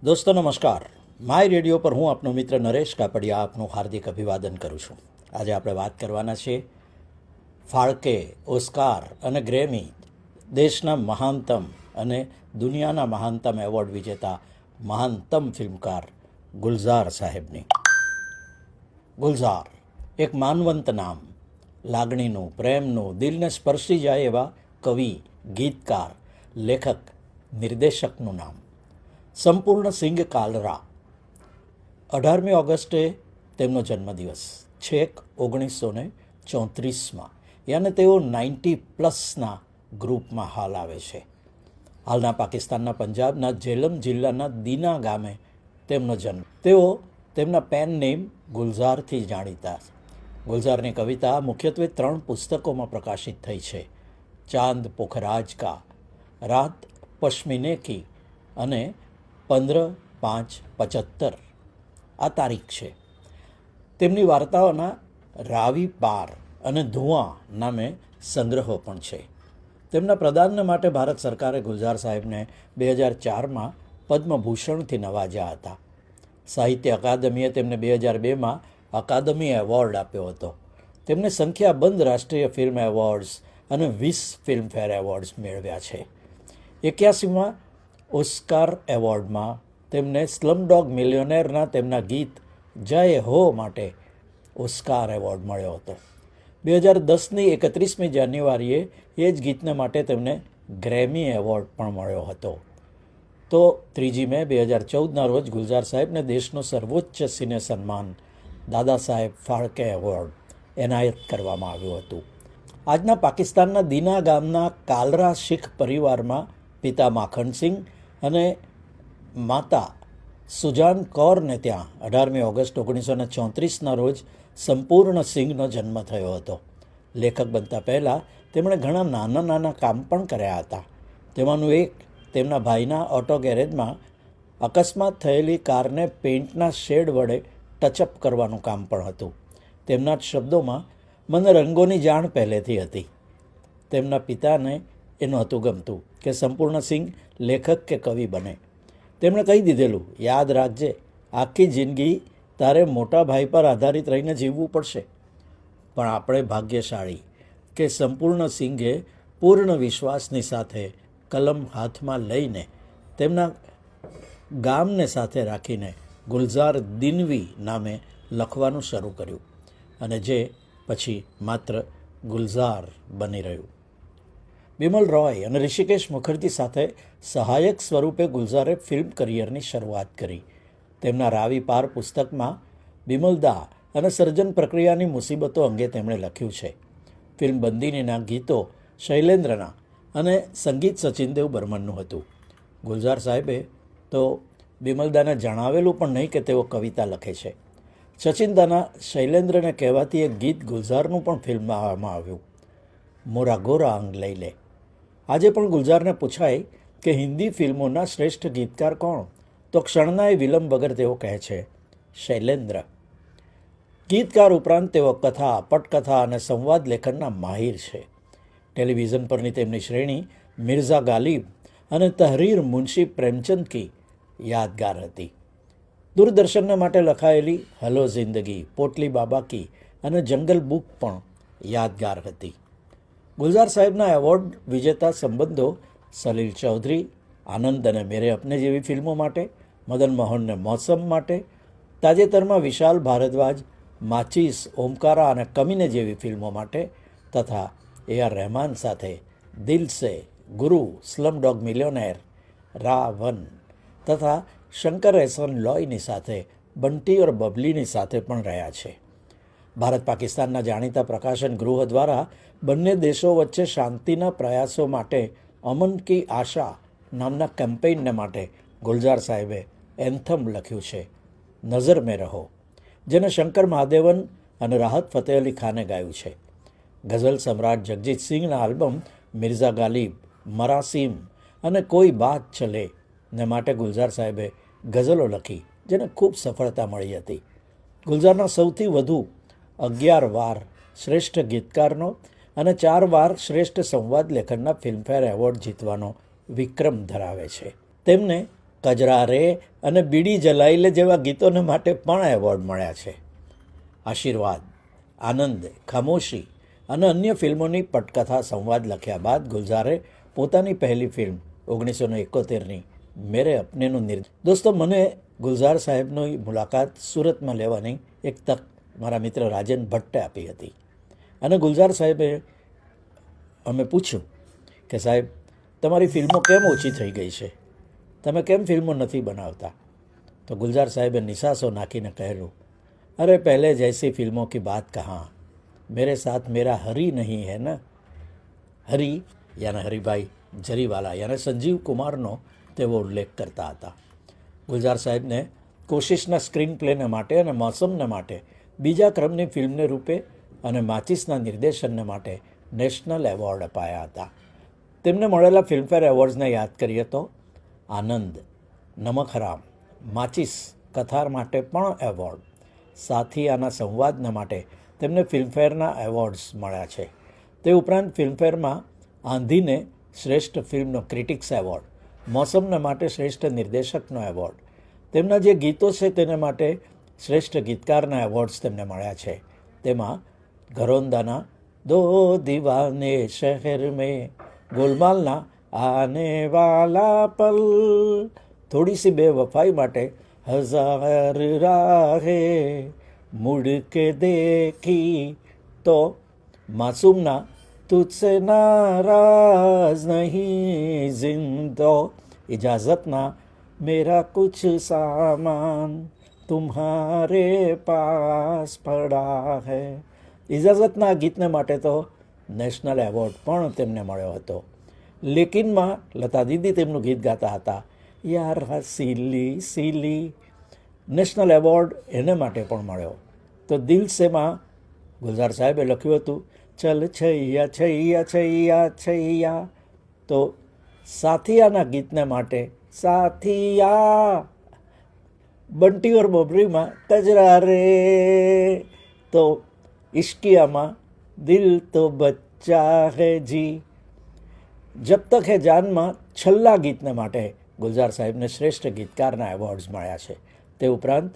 દોસ્તો નમસ્કાર. My radio પર હું આપનો મિત્ર નરેશ કાપડિયા આપનું હાર્દિક અભિવાદન કરું છું. આજે આપણે વાત કરવાના છીએ ફાળકે, ઓસ્કાર અને ગ્રેમી, દેશના મહાનતમ અને દુનિયાના મહાનતમ એવોર્ડ વિજેતા મહાનતમ ફિલ્મકાર ગુલઝાર સાહેબની. ગુલઝાર એક માનવંત નામ, લાગણીનું, પ્રેમનું, દિલને સ્પર્શી જાય એવા કવિ, ગીતકાર, લેખક, નિર્દેશકનું નામ. સંપૂર્ણ સિંઘ કાલરા. 18મી ઓગસ્ટે તેમનો જન્મદિવસ, છેક 1934માં, યાને તેઓ 90+ ગ્રુપમાં હાલ આવે છે. હાલના પાકિસ્તાનના પંજાબના જેલમ જિલ્લાના દીના ગામે તેમનો જન્મ. તેઓ તેમના પેન નેમ ગુલઝારથી જાણીતા. ગુલઝારની કવિતા મુખ્યત્વે 3 પુસ્તકોમાં પ્રકાશિત થઈ છે: ચાંદ પોખરાજ કા, રાત પશ્મિને કી અને 15/5/75 આ તારીખ છે. તેમની વાર્તાઓના રાવી પાર અને ધુઆં નામે સંગ્રહો પણ છે. તેમના પ્રદાન માટે ભારત સરકારે ગુલઝાર સાહેબને 2004માં પદ્મભૂષણથી નવાજ્યા હતા. સાહિત્ય અકાદમીએ તેમને 2002માં અકાદમી એવોર્ડ આપ્યો હતો. તેમને સંખ્યાબંધ રાષ્ટ્રીય ફિલ્મ એવોર્ડ્સ અને 20 ફિલ્મફેર એવોર્ડ્સ મેળવ્યા છે. 81માં ઓસ્કાર એવોર્ડમાં તેમને સ્લમડોગ મિલિયનેરના તેમના ગીત જય હો માટે ઓસ્કાર એવોર્ડ મળ્યો હતો. 2010ની 31મી જાન્યુઆરીએ એ જ ગીતને માટે તેમને ગ્રેમી એવોર્ડ પણ મળ્યો હતો. તો 3 મે 2014ના રોજ ગુલઝાર સાહેબને દેશનો સર્વોચ્ચ સિને સન્માન દાદા સાહેબ ફાળકે એવોર્ડ એનાયત કરવામાં આવ્યું હતું. આજના પાકિસ્તાનના દીના ગામના કાલરા શીખ પરિવારમાં પિતા માખણસિંહ અને માતા સુજાન કૌરને ત્યાં 18મી ઓગસ્ટ 1934ના રોજ સંપૂર્ણ સિંઘનો જન્મ થયો હતો. લેખક બનતા પહેલાં તેમણે ઘણા નાના કામ પણ કર્યા હતા. તેમાંનું એક તેમના ભાઈના ઓટો ગેરેજમાં અકસ્માત થયેલી કારને પેઇન્ટના શેડ વડે ટચઅપ કરવાનું કામ પણ હતું. તેમના જ શબ્દોમાં, મને રંગોની જાણ પહેલેથી હતી. તેમના પિતાને એ નહોતું ગમતું કે સંપૂર્ણ સિંઘ લેખક કે કવિ બને. તેમણે કહી દીધેલું, યાદ રાખજે, આખી જિંદગી તારે મોટા ભાઈ પર આધારિત રહીને જીવવું પડશે. પણ આપણે ભાગ્યશાળી કે સંપૂર્ણ સિંઘે પૂર્ણ વિશ્વાસની સાથે કલમ હાથમાં લઈને તેમના ગામને સાથે રાખીને ગુલઝાર દિનવી નામે લખવાનું શરૂ કર્યું અને જે પછી માત્ર ગુલઝાર બની રહ્યું. બિમલ રોય અને ઋષિકેશ મુખર્જી સાથે સહાયક સ્વરૂપે ગુલઝારે ફિલ્મ કરિયરની શરૂઆત કરી. તેમના રાવી પાર પુસ્તકમાં બિમલદા અને સર્જન પ્રક્રિયાની મુસીબતો અંગે તેમણે લખ્યું છે. ફિલ્મ બંદીનીના ગીતો શૈલેન્દ્રના અને સંગીત સચિનદેવ બર્મનનું હતું. ગુલઝાર સાહેબે તો બિમલદાને જણાવેલું પણ નહીં કે તેઓ કવિતા લખે છે. સચિનદાના શૈલેન્દ્રને કહેવાતી એક ગીત ગુલઝારનું પણ ફિલ્મમાં આવવામાં આવ્યું, મોરા ગોરા અંગ લઈ લે. આજે પણ ગુલઝારને પૂછાય કે હિન્દી ફિલ્મોના શ્રેષ્ઠ ગીતકાર કોણ, તો ક્ષણનાય વિલંબ વગર તેઓ કહે છે, શૈલેન્દ્ર. ગીતકાર ઉપરાંત તેઓ કથા, પટકથા અને સંવાદ લેખનના માહિર છે. ટેલિવિઝન પરની તેમની શ્રેણી મિર્ઝા ગાલિબ અને તહરીર મુનશી પ્રેમચંદ કી યાદગાર હતી. દૂરદર્શનને માટે લખાયેલી હલો જિંદગી, પોટલી બાબા કી અને જંગલ બુક પણ યાદગાર હતી. ગુલઝાર સાહેબના એવોર્ડ વિજેતા સંબંધો સલીલ ચૌધરી, આનંદ અને મેરે અપને જેવી ફિલ્મો માટે, મદન મોહનને મૌસમ માટે, તાજેતરમાં વિશાલ ભારદ્વાજ માચીસ, ઓમકારા અને કમીને જેવી ફિલ્મો માટે, તથા AR રહેમાન સાથે દિલ સે, ગુરુ, સ્લમડોગ મિલિયનેર, રાવન તથા શંકર એહસાન લોયની સાથે બંટી ઓર બબલીની સાથે પણ રહ્યા છે. ભારત પાકિસ્તાનના જાણીતા પ્રકાશન ગૃહ દ્વારા બંને દેશો વચ્ચે શાંતિના પ્રયાસો માટે અમન કી આશા નામના કેમ્પેઇનને માટે ગુલઝાર સાહેબે એન્થમ લખ્યું છે, નઝર મેં રહો, જેને શંકર મહાદેવન અને રાહત ફતેહ અલી ખાને ગાયું છે. ગઝલ સમ્રાટ જગજીત સિંઘના આલ્બમ મિર્ઝા ગાલિબ, મરાસીમ અને કોઈ બાત ચલે ને માટે ગુલઝાર સાહેબે ગઝલો લખી, જેને ખૂબ સફળતા મળી હતી. ગુલઝારના સૌથી વધુ 11 વાર શ્રેષ્ઠ ગીતકારનો અને 4 વાર શ્રેષ્ઠ સંવાદ લેખનના ફિલ્મફેર એવોર્ડ જીતવાનો વિક્રમ ધરાવે છે. તેમને કજરા રે અને બીડી જલાઈ લે જેવા ગીતોને માટે પણ એવોર્ડ મળ્યા છે. આશીર્વાદ, આનંદ, ખામોશી અને અન્ય ફિલ્મોની પટકથા સંવાદ લખ્યા બાદ ગુલઝારે પોતાની પહેલી ફિલ્મ 1971ની મેરે અપનેનું દોસ્તો, મને ગુલઝાર સાહેબની મુલાકાત સુરતમાં લેવાની એક તક મારા મિત્ર રાજન ભટ્ટે આપી હતી. અને ગુલઝાર સાહેબે અમે પૂછ્યું કે સાહેબ, તમારી ફિલ્મો કેમ ઓછી થઈ ગઈ છે, તમે કેમ ફિલ્મો નથી બનાવતા? તો ગુલઝાર સાહેબે નિશાસો નાખીને કહેલું, અરે પહેલે જૈસી ફિલ્મોं की बात कहाँ, मेरे साथ मेरा हरी नहीं है ना. હરી યાને હરિભાઈ જરીવાલા યાને સંજીવ કુમારનો તેઓ ઉલ્લેખ કરતા હતા. ગુલઝાર સાહેબને કોશિશના સ્ક્રીન પ્લેને માટે અને મોસમને માટે બીજા ક્રમની ફિલ્મને રૂપે અને માચીસના નિર્દેશનને માટે નેશનલ એવોર્ડ અપાયા હતા. તેમને મળેલા ફિલ્મફેર એવોર્ડ્સને યાદ કરીએ તો આનંદ, નમક હરામ, માચીસ, કથાર માટે પણ એવોર્ડ, સાથિયાના સંવાદના માટે તેમને ફિલ્મફેરના એવોર્ડ્સ મળ્યા છે. તે ઉપરાંત ફિલ્મફેરમાં આંધીને શ્રેષ્ઠ ફિલ્મનો ક્રિટિક્સ એવોર્ડ, મોસમના માટે શ્રેષ્ઠ નિર્દેશકનો એવોર્ડ, તેમના જે ગીતો છે તેને માટે શ્રેષ્ઠ ગીતકારના એવોર્ડ્સ તેમને મળ્યા છે. તેમાં ઘરોંદાના દો દીવાને શહેર મેં, ગોલમાલના આને વાલા પલ, થોડી સી બેવફાઈ માટે હજાર રાહે મુડ કે દેખી, તો માસૂમના તુજસે નારાજ નહીં જિંદો, ઇજાઝતના મેરા કુછ સામાન તુમ્હારે પાસ પડા હૈ. ઇજાઝતના ગીતને માટે તો નેશનલ એવોર્ડ પણ તેમને મળ્યો હતો. લેકિનમાં લતા દીદી તેમનું ગીત ગાતા હતા, યાર સીલી સીલી, નેશનલ એવોર્ડ એને માટે પણ મળ્યો. તો દિલ સેમાં ગુલઝાર સાહેબે લખ્યું હતું, ચલ છૈયા છૈયા છૈયા છૈયા. તો સાથિયાના ગીતને માટે સાથિયા, બંટી ઓર બોબરીમાં કજરા રે, તો ઇશ્કિયામાં દિલ તો બચ્ચા હે જી, જબ તક હે જાનમાં છલ્લા ગીતને માટે ગુલઝાર સાહેબને શ્રેષ્ઠ ગીતકારના એવોર્ડ્સ મળ્યા છે. તે ઉપરાંત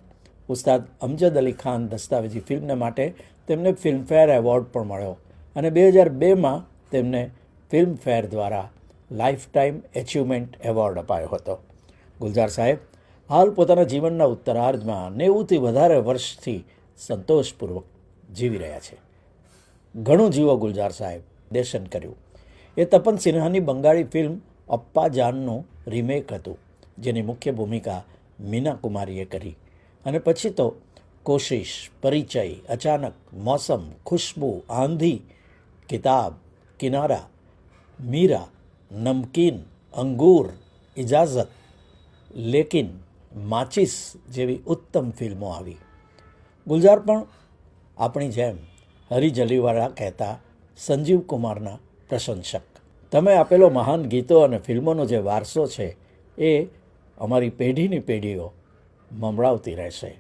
ઉસ્તાદ અમજદ અલી ખાન દસ્તાવેજી ફિલ્મને માટે તેમને ફિલ્મફેર એવોર્ડ પણ મળ્યો અને 2002માં તેમને ફિલ્મફેર દ્વારા લાઈફ ટાઈમ એચિવમેન્ટ એવોર્ડ અપાયો હતો. ગુલઝાર સાહેબ હાલ પોતાના જીવનના ઉત્તરાર્ધમાં 90થી વધારે વર્ષથી સંતોષપૂર્વક જીવી રહ્યા છે. ઘણું જીવો ગુલઝાર સાહેબ. નિર્દેશન કર્યું એ તપન સિન્હાની બંગાળી ફિલ્મ અપ્પા જાનનું રિમેક હતું, જેની મુખ્ય ભૂમિકા મીના કુમારીએ કરી. અને પછી તો કોશિશ, પરિચય, અચાનક, મૌસમ, ખુશ્બુ, આંધી, કિતાબ, કિનારા, મીરા, નમકીન, અંગૂર, ઇજાઝત, લેકિન, માચીસ જેવી ઉત્તમ ફિલ્મો આવી. ગુલઝાર પણ આપણી જેમ હરી જલીવાલા કહેતા સંજીવ કુમારના પ્રશંસક. તમે આપેલો મહાન ગીતો અને ફિલ્મોનો જે વારસો છે એ અમારી પેઢીની પેઢીઓ મમરાવતી રહેશે.